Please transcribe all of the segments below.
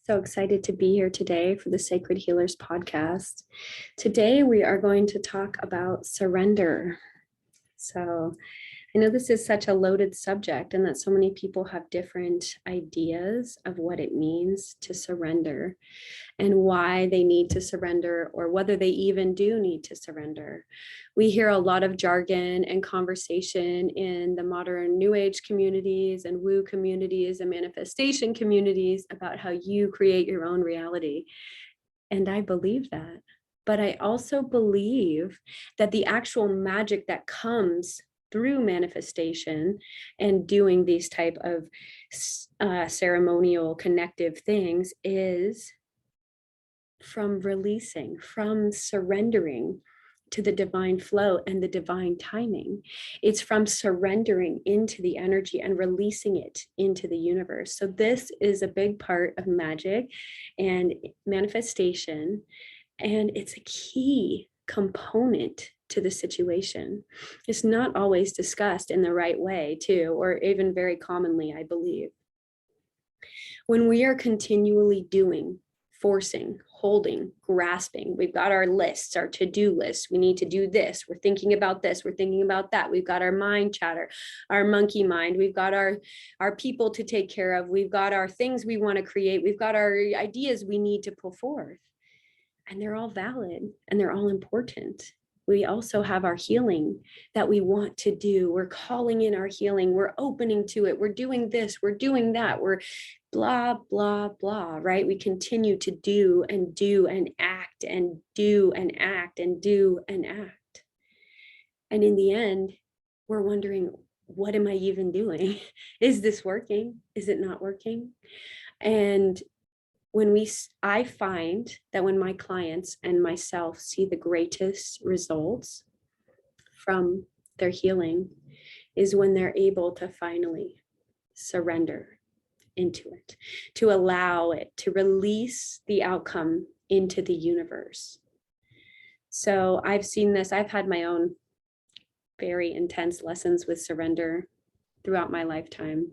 So excited to be here today for the Sacred Healers podcast. Today, we are going to talk about surrender. So, I know this is such a loaded subject, and that so many people have different ideas of what it means to surrender and why they need to surrender, or whether they even do need to surrender. We hear a lot of jargon and conversation in the modern New Age communities and woo communities and manifestation communities about how you create your own reality. And I believe that. But I also believe that the actual magic that comes through manifestation and doing these type of ceremonial connective things is from releasing, from surrendering to the divine flow and the divine timing. It's from surrendering into the energy and releasing it into the universe. So this is a big part of magic and manifestation, and it's a key component to the situation. It's not always discussed in the right way, too, or even very commonly, I believe. When we are continually doing, forcing, holding, grasping, we've got our lists, our to-do lists. We need to do this. We're thinking about this. We're thinking about that. We've got our mind chatter, our monkey mind. We've got our people to take care of. We've got our things we want to create. We've got our ideas we need to pull forth. And they're all valid and they're all important. We also have our healing that we want to do. We're calling in our healing. We're opening to it. We're doing this. We're doing that. We're blah, blah, blah, right? We continue to do and act and do and act and do and act. And in the end, we're wondering, what am I even doing? Is this working? Is it not working? And I find that when my clients and myself see the greatest results from their healing is when they're able to finally surrender into it, to allow it, to release the outcome into the universe. So I've seen this. I've had my own very intense lessons with surrender throughout my lifetime.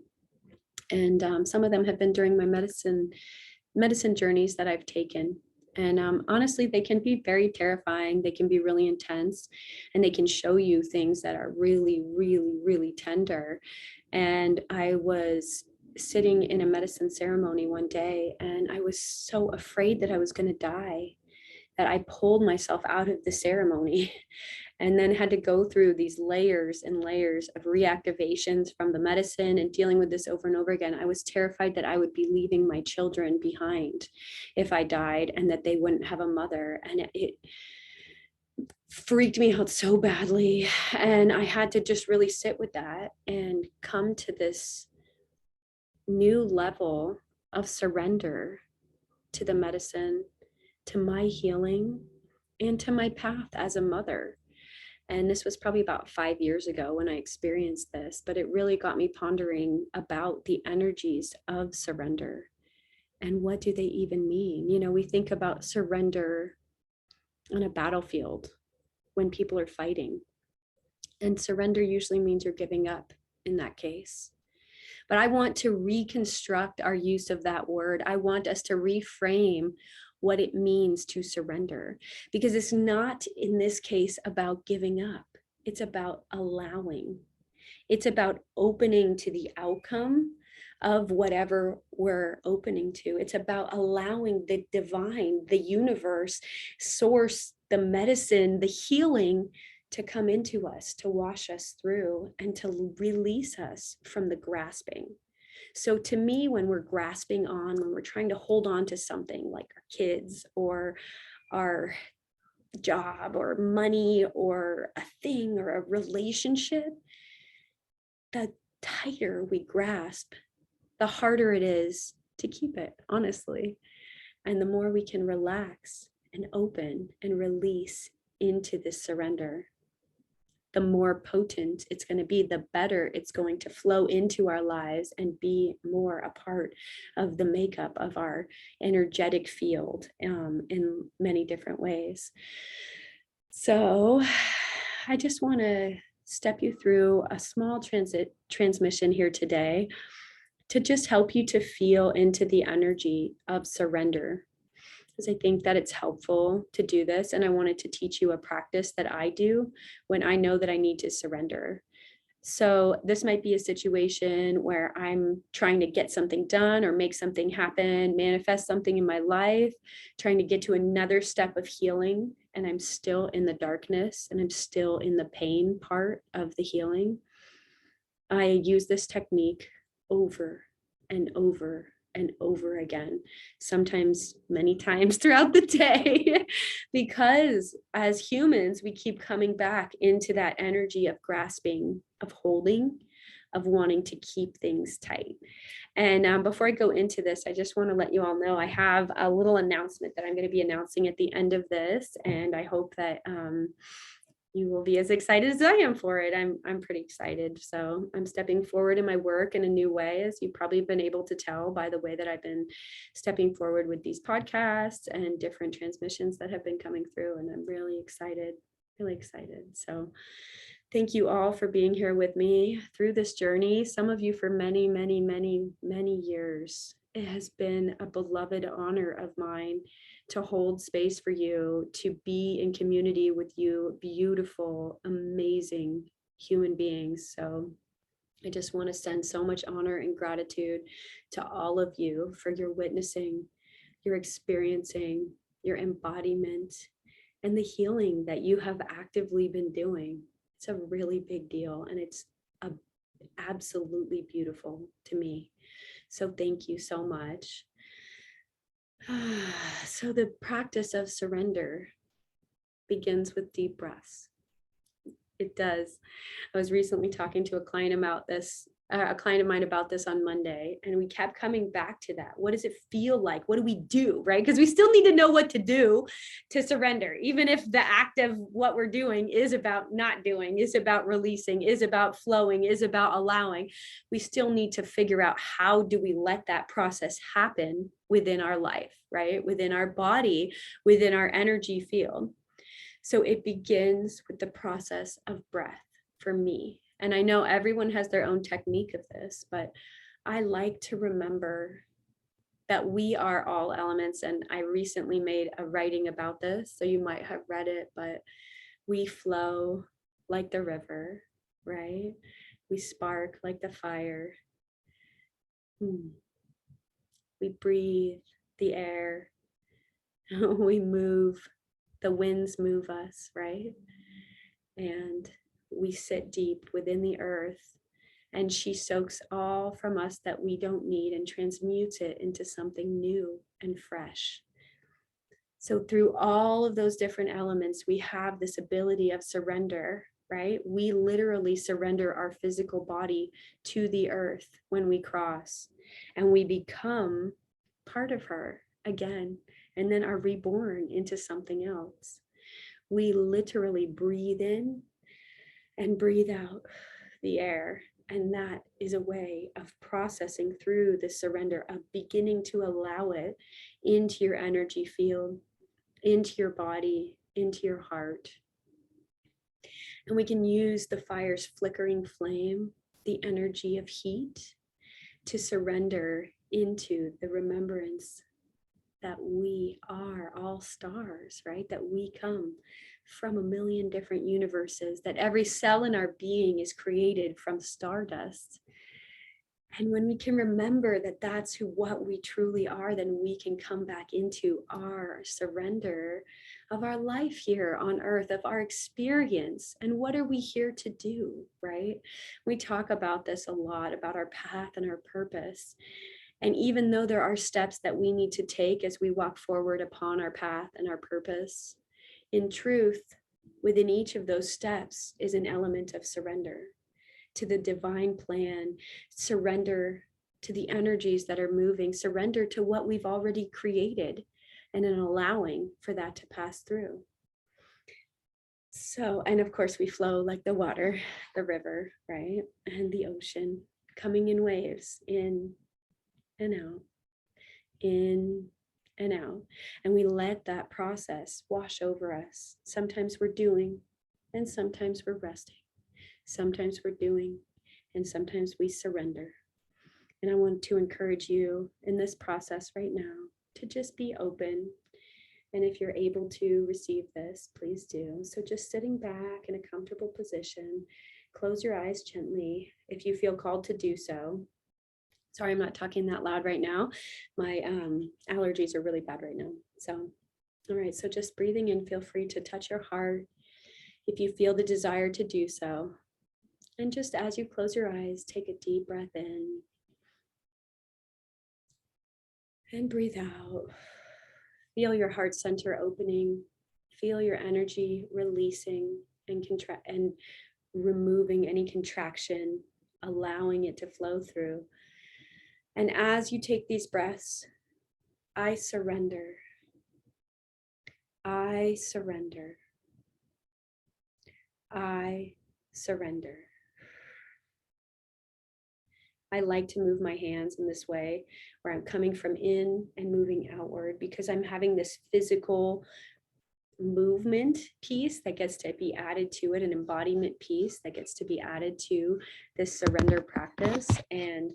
And some of them have been during my medicine journeys that I've taken. And honestly, they can be very terrifying. They can be really intense, and they can show you things that are really, really, really tender. And I was sitting in a medicine ceremony one day, and I was so afraid that I was going to die that I pulled myself out of the ceremony and then had to go through these layers and layers of reactivations from the medicine and dealing with this over and over again. I was terrified that I would be leaving my children behind if I died and that they wouldn't have a mother. And it freaked me out so badly. And I had to just really sit with that and come to this new level of surrender to the medicine, to my healing, and to my path as a mother. And this was probably about 5 years ago when I experienced this, but it really got me pondering about the energies of surrender and what do they even mean? You know, we think about surrender on a battlefield when people are fighting, and surrender usually means you're giving up in that case. But I want to reconstruct our use of that word. I want us to reframe what it means to surrender, because it's not, in this case, about giving up. It's about allowing. It's about opening to the outcome of whatever we're opening to. It's about allowing the divine, the universe, source, the medicine, the healing to come into us, to wash us through, and to release us from the grasping. So to me, when we're grasping on, when we're trying to hold on to something like our kids or our job or money or a thing or a relationship, the tighter we grasp, the harder it is to keep it, honestly. And the more we can relax and open and release into this surrender, the more potent it's going to be, the better it's going to flow into our lives and be more a part of the makeup of our energetic field in many different ways. So I just want to step you through a small transmission here today to just help you to feel into the energy of surrender. Because I think that it's helpful to do this. And I wanted to teach you a practice that I do when I know that I need to surrender. So this might be a situation where I'm trying to get something done or make something happen, manifest something in my life, trying to get to another step of healing, and I'm still in the darkness and I'm still in the pain part of the healing. I use this technique over and over and over again, sometimes many times throughout the day, because as humans, we keep coming back into that energy of grasping, of holding, of wanting to keep things tight. And before I go into this, I just want to let you all know I have a little announcement that I'm going to be announcing at the end of this, and I hope that you will be as excited as I am for it. I'm pretty excited. So I'm stepping forward in my work in a new way, as you've probably been able to tell by the way that I've been stepping forward with these podcasts and different transmissions that have been coming through. And I'm really excited, really excited. So thank you all for being here with me through this journey. Some of you for many, many, many, many years. It has been a beloved honor of mine to hold space for you, to be in community with you, beautiful, amazing human beings. So I just want to send so much honor and gratitude to all of you for your witnessing, your experiencing, your embodiment, and the healing that you have actively been doing. It's a really big deal, and it's absolutely beautiful to me. So thank you so much. So the practice of surrender begins with deep breaths. It does. I was recently talking to a client about this, a client of mine about this on Monday, and we kept coming back to that. What does it feel like? What do we do, right? Because we still need to know what to do to surrender, even if the act of what we're doing is about not doing, is about releasing, is about flowing, is about allowing. We still need to figure out how do we let that process happen within our life, right? Within our body, within our energy field. So it begins with the process of breath for me. And I know everyone has their own technique of this, but I like to remember that we are all elements. And I recently made a writing about this, so you might have read it, but we flow like the river, right? We spark like the fire. We breathe the air. We move. The winds move us, right? And we sit deep within the earth, and she soaks all from us that we don't need and transmutes it into something new and fresh. So through all of those different elements, we have this ability of surrender, right? We literally surrender our physical body to the earth when we cross, and we become part of her again, and then are reborn into something else. We literally breathe in and breathe out the air. And that is a way of processing through the surrender, of beginning to allow it into your energy field, into your body, into your heart. And we can use the fire's flickering flame, the energy of heat, to surrender into the remembrance that we are all stars, right? That we come from a million different universes, that every cell in our being is created from stardust. And when we can remember that that's what we truly are, then we can come back into our surrender of our life here on earth, of our experience. And what are we here to do, right? We talk about this a lot, about our path and our purpose. And even though there are steps that we need to take as we walk forward upon our path and our purpose, in truth, within each of those steps is an element of surrender to the divine plan, surrender to the energies that are moving, surrender to what we've already created, and an allowing for that to pass through. So, and of course, we flow like the water, the river, right? And the ocean, coming in waves, in and out, in and out. And we let that process wash over us. Sometimes we're doing, and sometimes we're resting. Sometimes we're doing, and sometimes we surrender. And I want to encourage you in this process right now to just be open. And if you're able to receive this, please do. So just sitting back in a comfortable position, close your eyes gently if you feel called to do so. Sorry, I'm not talking that loud right now. My allergies are really bad right now. So, all right, so just breathing in, feel free to touch your heart if you feel the desire to do so. And just as you close your eyes, take a deep breath in and breathe out. Feel your heart center opening. Feel your energy releasing and contract and removing any contraction, allowing it to flow through. And as you take these breaths, I surrender. I surrender. I surrender. I like to move my hands in this way where I'm coming from in and moving outward because I'm having this physical movement piece that gets to be added to it, an embodiment piece that gets to be added to this surrender practice. And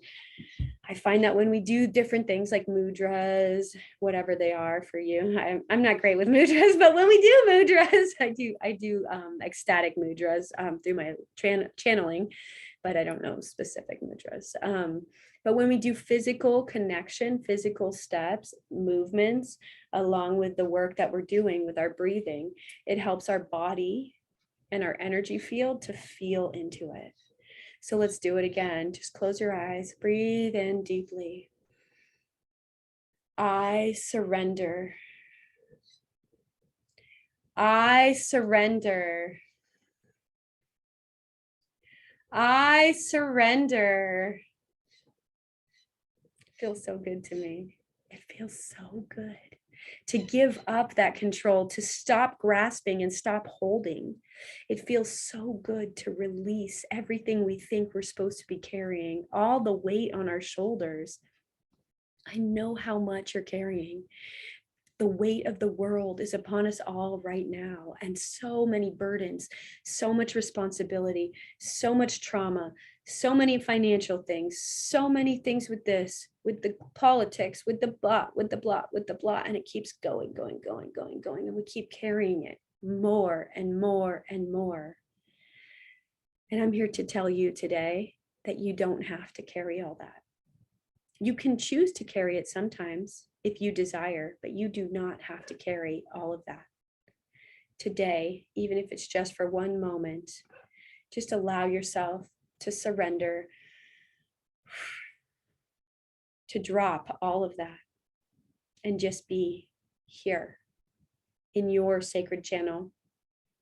I find that when we do different things like mudras, whatever they are for you, I'm not great with mudras, but when we do mudras, I do ecstatic mudras through my channeling, but I don't know specific mudras. But when we do physical connection, physical steps, movements, along with the work that we're doing with our breathing, it helps our body and our energy field to feel into it. So let's do it again. Just close your eyes, breathe in deeply. I surrender. I surrender. I surrender. It feels so good to me. It feels so good to give up that control, to stop grasping and stop holding. It feels so good to release everything we think we're supposed to be carrying, all the weight on our shoulders. I know how much you're carrying. The weight of the world is upon us all right now, and so many burdens, so much responsibility, so much trauma, so many financial things, so many things with this, with the politics, with the blah, with the blah, with the blah, and it keeps going, and we keep carrying it more and more and more. And I'm here to tell you today that you don't have to carry all that. You can choose to carry it sometimes if you desire, but you do not have to carry all of that. Today, even if it's just for one moment, just allow yourself to surrender, to drop all of that, and just be here in your sacred channel,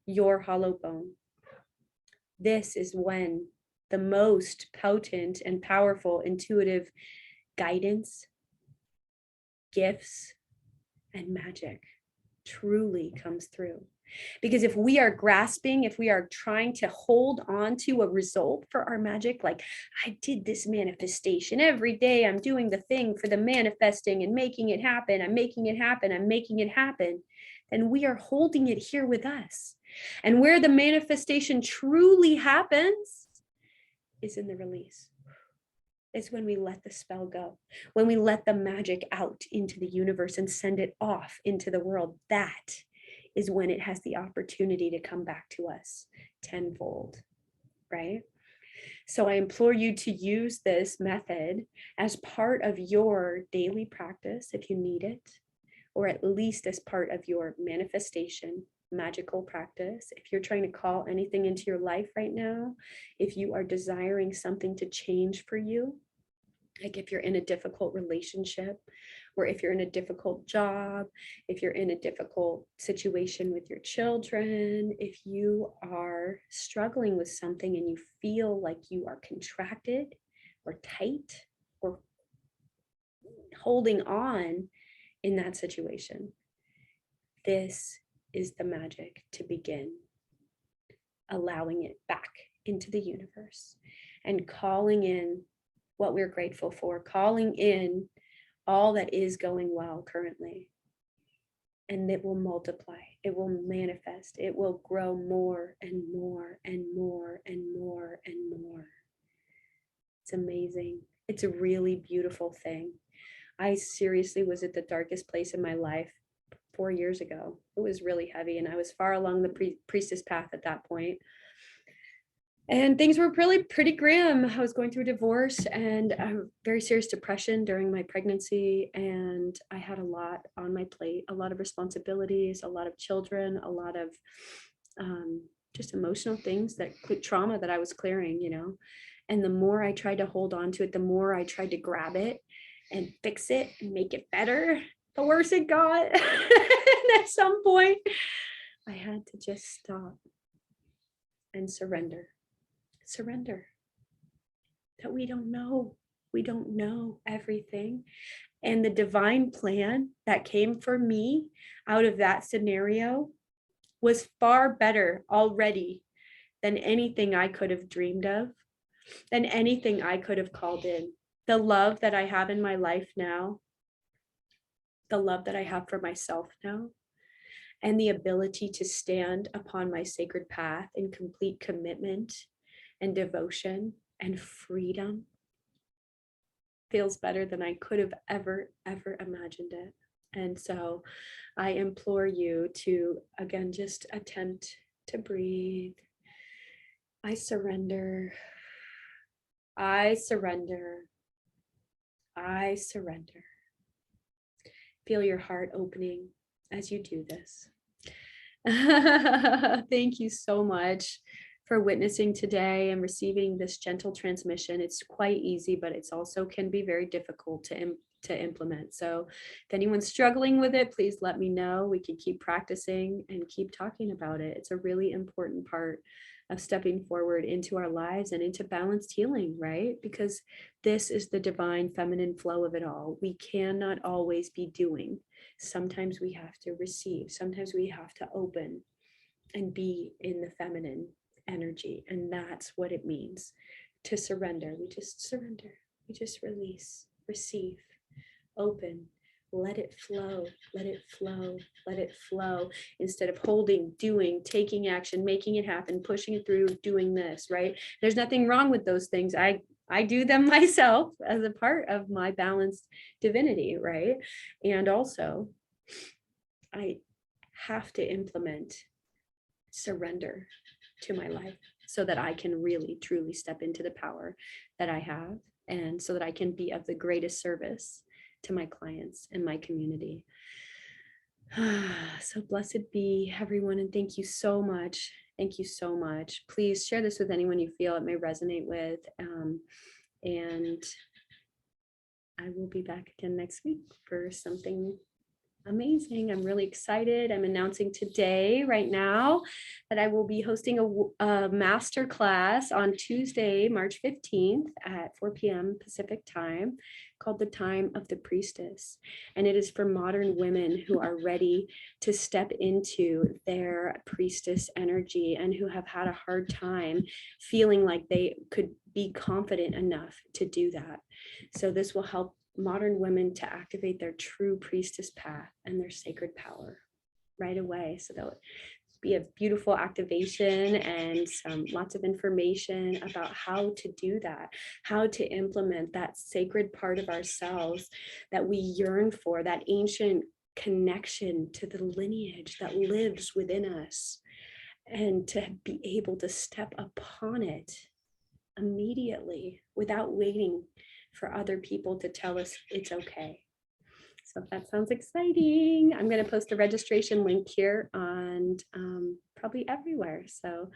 your hollow bone. This is when the most potent and powerful intuitive guidance, gifts, and magic truly comes through. Because if we are grasping, if we are trying to hold on to a result for our magic, like I did this manifestation every day, I'm doing the thing for the manifesting and making it happen, I'm making it happen, I'm making it happen, then we are holding it here with us. And where the manifestation truly happens is in the release. It's when we let the spell go, when we let the magic out into the universe and send it off into the world. That is when it has the opportunity to come back to us tenfold, right? So I implore you to use this method as part of your daily practice if you need it, or at least as part of your manifestation magical practice. If you're trying to call anything into your life right now, if you are desiring something to change for you, like if you're in a difficult relationship, or if you're in a difficult job, if you're in a difficult situation with your children, if you are struggling with something and you feel like you are contracted or tight or holding on in that situation, this is the magic to begin allowing it back into the universe and calling in what we're grateful for, calling in all that is going well currently. And it will multiply, it will manifest, it will grow more and more and more and more and more. It's amazing. It's a really beautiful thing. I seriously was at the darkest place in my life 4 years ago. It was really heavy, and I was far along the priestess path at that point. And things were really pretty grim. I was going through a divorce and a very serious depression during my pregnancy. And I had a lot on my plate, a lot of responsibilities, a lot of children, a lot of just emotional things, that trauma that I was clearing, you know. And the more I tried to hold on to it, the more I tried to grab it and fix it and make it better, the worse it got. And at some point, I had to just stop and surrender. Surrender that we don't know. We don't know everything. And the divine plan that came for me out of that scenario was far better already than anything I could have dreamed of, than anything I could have called in. The love that I have in my life now, the love that I have for myself now, and the ability to stand upon my sacred path in complete commitment and devotion and freedom feels better than I could have ever imagined it. And so I implore you to, again, just attempt to breathe. I surrender. I surrender. I surrender. Feel your heart opening as you do this. Thank you so much for witnessing today and receiving this gentle transmission. It's quite easy, but it's also can be very difficult to implement. So if anyone's struggling with it, please let me know. We can keep practicing and keep talking about it. It's a really important part of stepping forward into our lives and into balanced healing, right? Because this is the divine feminine flow of it all. We cannot always be doing. Sometimes we have to receive. Sometimes we have to open and be in the feminine energy. And that's what it means to surrender. We just surrender. We just release, receive, open, let it flow, let it flow, let it flow, instead of holding, doing, taking action, making it happen, pushing it through, doing this, right? There's nothing wrong with those things. I do them myself as a part of my balanced divinity, right? And also, I have to implement surrender to my life so that I can really, truly step into the power that I have, and so that I can be of the greatest service to my clients and my community. So blessed be everyone, and thank you so much. Thank you so much. Please share this with anyone you feel it may resonate with. And I will be back again next week for something amazing. I'm really excited. I'm announcing today, right now, that I will be hosting a master class on Tuesday, March 15th at 4 p.m. Pacific time, called The Time of the Priestess. And it is for modern women who are ready to step into their priestess energy and who have had a hard time feeling like they could be confident enough to do that. So this will help modern women to activate their true priestess path and their sacred power right away. So that would be a beautiful activation and lots of information about how to do that, how to implement that sacred part of ourselves that we yearn for, that ancient connection to the lineage that lives within us, and to be able to step upon it immediately without waiting for other people to tell us it's okay. So if that sounds exciting, I'm going to post a registration link here on probably everywhere. So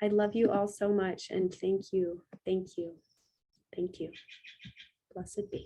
I love you all so much, and thank you, thank you, thank you. Blessed be.